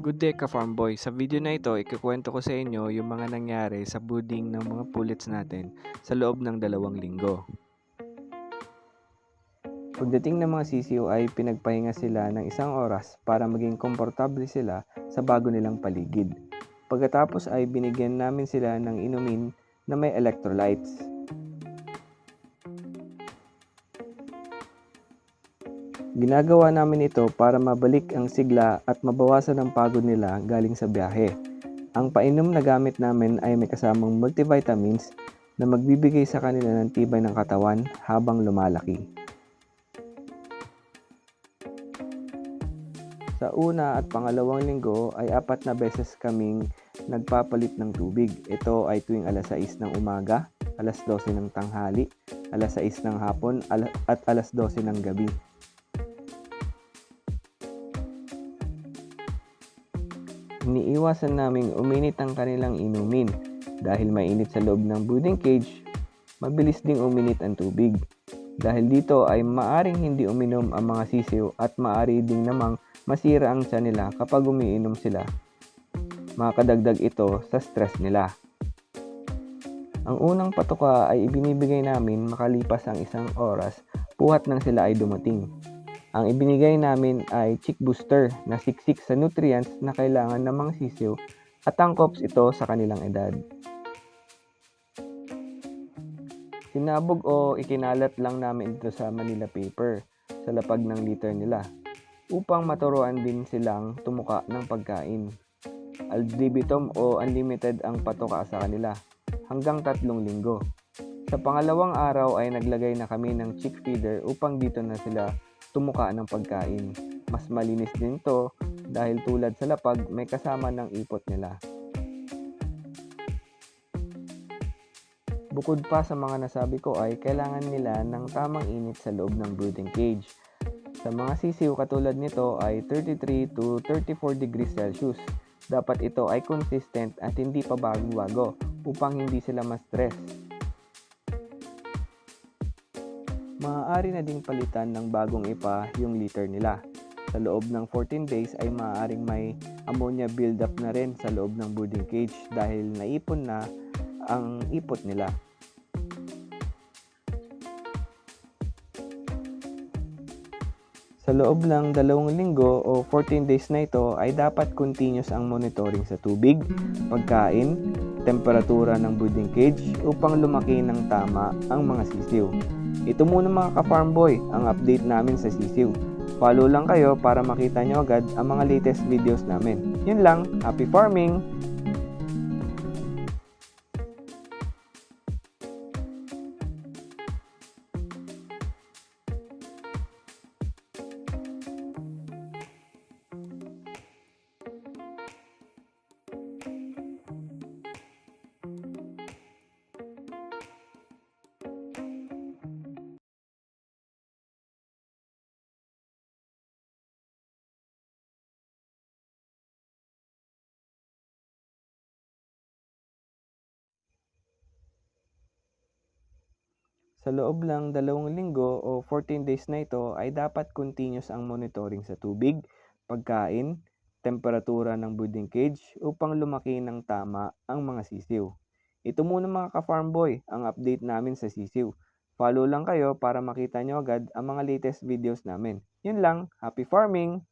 Good day ka-farm boy! Sa video na ito, ikukwento ko sa inyo yung mga nangyari sa brooding ng mga pullets natin sa loob ng 2 linggo. Pagdating ng mga sisiw ay pinagpahinga sila ng 1 oras para maging komportable sila sa bago nilang paligid. Pagkatapos ay binigyan namin sila ng inumin na may electrolytes. Ginagawa namin ito para mabalik ang sigla at mabawasan ang pagod nila galing sa biyahe. Ang painom na gamit namin ay may kasamang multivitamins na magbibigay sa kanila ng tibay ng katawan habang lumalaki. Sa una at pangalawang linggo ay 4 na beses kaming nagpapalit ng tubig. Ito ay tuwing alas 6 ng umaga, alas 12 ng tanghali, alas 6 ng hapon at alas 12 ng gabi. Iniiwasan naming uminit ang kanilang inumin dahil mainit sa loob ng brooding cage, mabilis ding uminit ang tubig. Dahil dito ay maaring hindi uminom ang mga sisiw at maari ding namang masira ang tiyan nila kapag umiinom sila. Makakadagdag ito sa stress nila. Ang unang patuka ay ibinibigay namin makalipas ang 1 oras puhat nang sila ay dumating. Ang ibinigay namin ay chick booster na siksik sa nutrients na kailangan ng mga sisiw at angkops ito sa kanilang edad. Sinabog o ikinalat lang namin ito sa Manila paper sa lapag ng litter nila upang maturuan din silang tumuka ng pagkain. Ad libitum o unlimited ang patuka sa kanila hanggang 3 linggo. Sa pangalawang araw ay naglagay na kami ng chick feeder upang dito na sila tumuka ng pagkain. Mas malinis din to dahil tulad sa lapag may kasama ng ipot nila. Bukod pa sa mga nasabi ko ay kailangan nila ng tamang init sa loob ng brooding cage. Sa mga sisiw katulad nito ay 33 to 34 degrees Celsius. Dapat ito ay consistent at hindi pa bago-bago upang hindi sila ma-stress. Maaari na ding palitan ng bagong ipa yung litter nila. Sa loob ng 14 days ay maaaring may ammonia buildup na rin sa loob ng brooding cage dahil naipon na ang ipot nila. Sa loob ng 2 linggo o 14 days na ito ay dapat continuous ang monitoring sa tubig, pagkain, temperatura ng brooding cage upang lumaki ng tama ang mga sisiw. Ito muna mga ka-farm boy ang update namin sa sisiw. Follow lang kayo para makita nyo agad ang mga latest videos namin. Yun lang, happy farming! Sa loob lang 2 linggo o 14 days na ito ay dapat continuous ang monitoring sa tubig, pagkain, temperatura ng brooding cage upang lumaki ng tama ang mga sisiw. Ito muna mga ka-farm boy ang update namin sa sisiw. Follow lang kayo para makita nyo agad ang mga latest videos namin. Yun lang, happy farming!